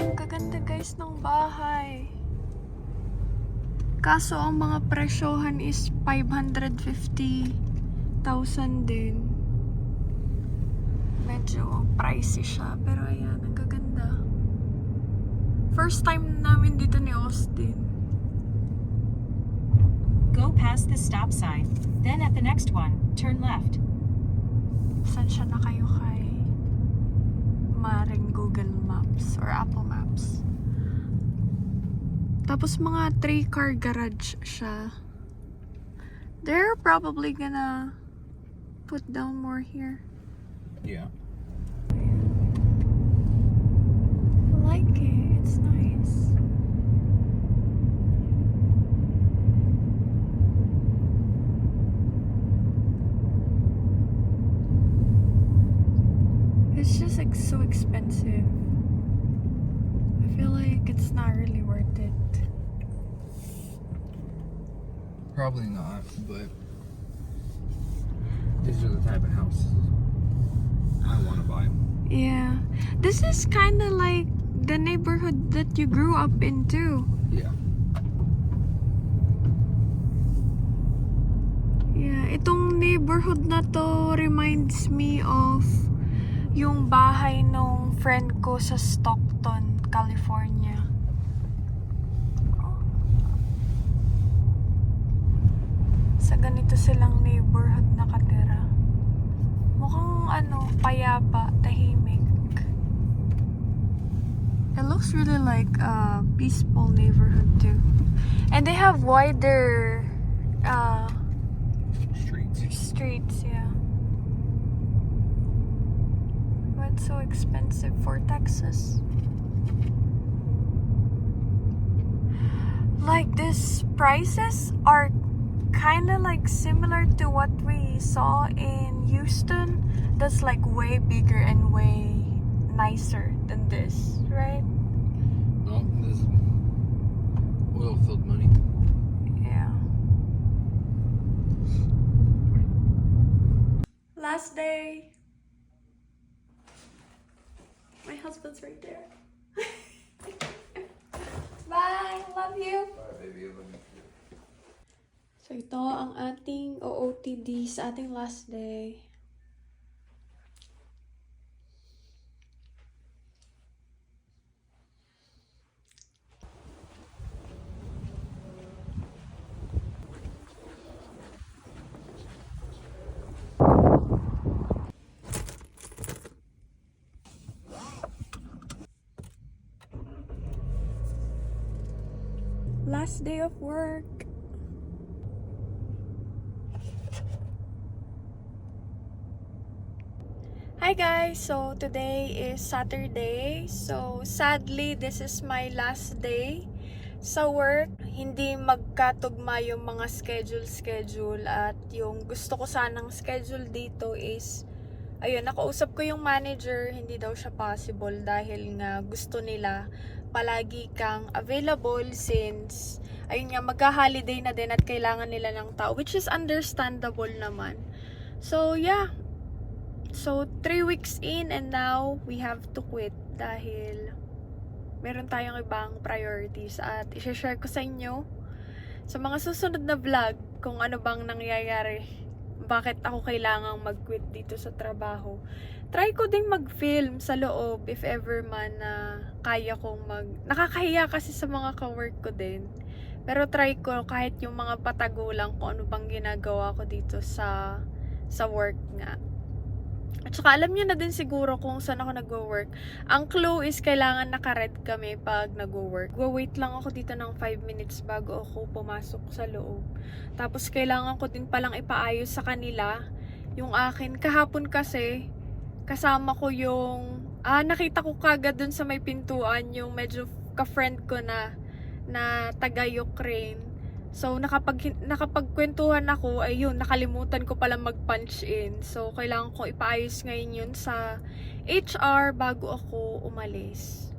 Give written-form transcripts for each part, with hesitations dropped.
Ang gaganda guys ng bahay. Kaso ang mga presyohan is 550,000 din. Medyo pricey siya. Pero ayan, ang gaganda. First time namin dito ni Austin. Go past the stop sign. Then at the next one, turn left. Sensya na kayo kay Maring Google Maps or Apple Maps. Tapos mga 3-car garage siya. They're probably gonna put down more here. Yeah. I like it. It's nice. It's just like so expensive. I feel like it's not really worth it. Probably not, but these are the type of houses I want to buy. Yeah. This is kind of like the neighborhood that you grew up in too. Yeah. Yeah, itong neighborhood na to reminds me of yung bahay nung friend ko sa Stockton, California. Sa ganito silang neighborhood nakatira. Mukhang payapa, tahimik. It looks really like a peaceful neighborhood too. And they have wider streets, yeah. But it's so expensive for Texas. Like these prices are kind of like similar to what we saw in Houston. That's like way bigger and way nicer than this, right? Oh, this is oil-filled money. Yeah. Last day. My husband's right there. Bye. Love you. Bye, baby. I love you too. So ito ang ating OOTD sa ating last day. Last day of work. Hi guys! So today is Saturday. So sadly, this is my last day sa work. Hindi magkatugma yung mga schedule at yung gusto ko sanang schedule dito is ayun, nakausap ko yung manager, hindi daw siya possible dahil nga gusto nila palagi kang available since ayun nga, magka-holiday na din at kailangan nila ng tao, which is understandable naman. So yeah, so 3 weeks in and now we have to quit dahil meron tayong ibang priorities at i-share ko sa inyo sa mga susunod na vlog kung ano bang nangyayari, bakit ako kailangang mag-quit dito sa trabaho. Try ko ding mag-film sa loob if ever man na kaya kong nakakahiya kasi sa mga ka-work ko din. Pero try ko kahit yung mga patago lang kung ano bang ginagawa ko dito sa work nga. At saka alam niyo na din siguro kung saan ako nagwo-work. Ang clue is kailangan naka-red kami pag nagwo-work. Wait lang ako dito ng 5 minutes bago ako pumasok sa loob. Tapos kailangan ko din palang ipaayos sa kanila yung akin. Kahapon kasi kasama ko yung nakita ko kagad dun sa may pintuan yung medyo ka-friend ko na taga Ukraine. So, nakapagkwentuhan ako, ayun, nakalimutan ko pala mag-punch in. So, kailangan ko ipaayos ngayon yun sa HR bago ako umalis.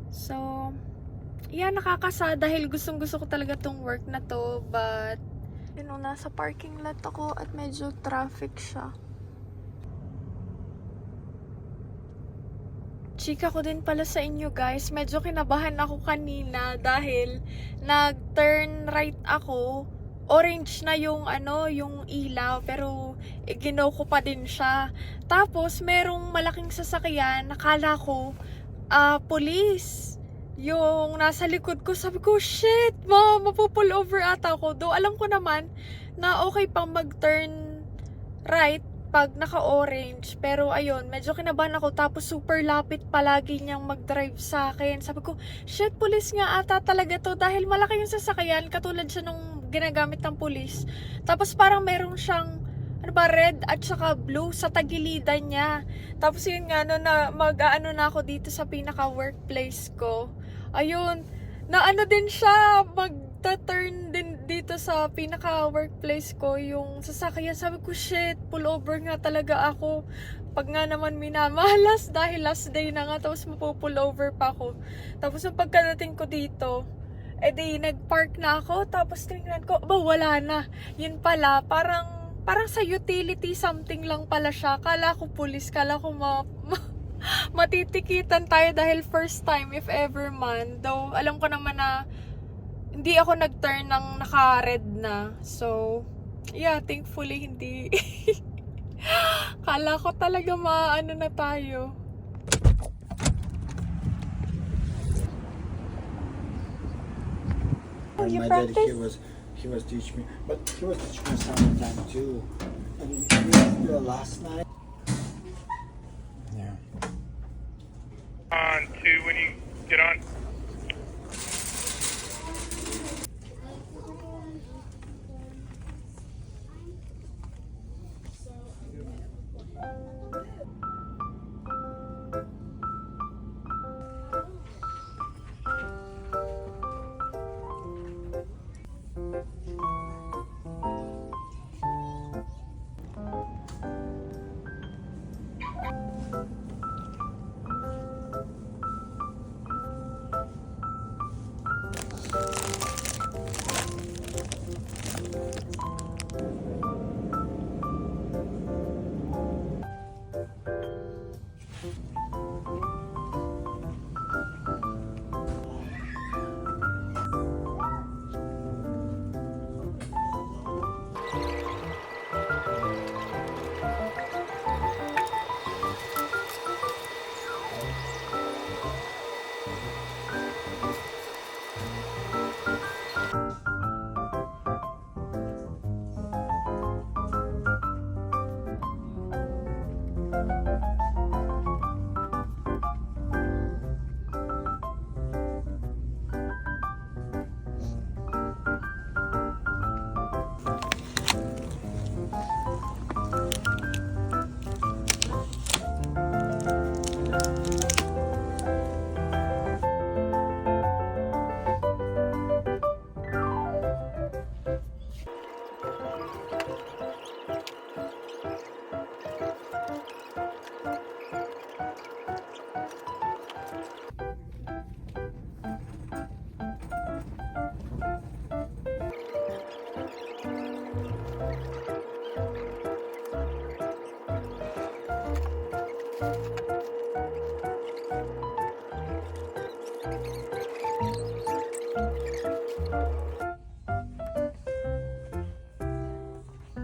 So, yeah, nakakasa dahil gustong-gusto ko talaga tong work na to. But, nasa parking lot ako at medyo traffic siya. chika ko din pala sa inyo guys, medyo kinabahan ako kanina dahil nag-turn right ako. Orange na yung yung ilaw, pero ginaw ko pa din siya. Tapos merong malaking sasakyan, nakala ko police yung nasa likod ko. Sabi ko, shit, mapupull over ata ako. Though alam ko naman na okay pang mag-turn right pag naka-orange. Pero ayun, medyo kinabahan ako. Tapos super lapit palagi niyang mag-drive sa akin. Sabi ko, shit, police nga ata talaga to. Dahil malaki yung sasakyan, katulad siya nung ginagamit ng police. Tapos parang meron siyang red at saka blue sa tagilidan niya. Tapos yun nga, na mag-aano na ako dito sa pinaka-workplace ko. Ayun, na din siya, magta-turn din dito sa pinaka-workplace ko yung sasakyan. Sabi ko, shit, pull over nga talaga ako. Pag nga naman minamalas dahil last day na nga, tapos mapupull over pa ako. Tapos yung pagkadating ko dito, di nag-park na ako, tapos tingnan ko, wala na. Yun pala, parang sa utility something lang pala siya. Kala ko police, kala ko matitikitan tayo dahil first time if ever man. Though alam ko naman na hindi ako nag-turn ng naka-red na. So, yeah, thankfully hindi. Kala ko talaga maano na tayo. And You my daddy, practice? he was teaching me, but he was teaching me summertime too. And last night. Yeah. On to when you get on.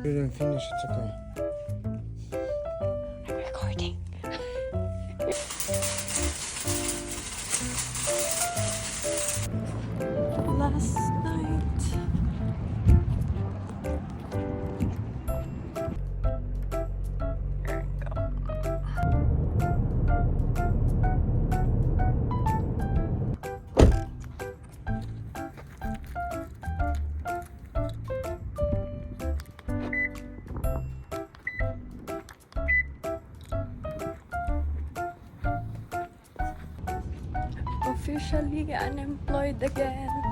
You didn't finish, it's okay. I'm recording. Last night. There we go. Officially unemployed again.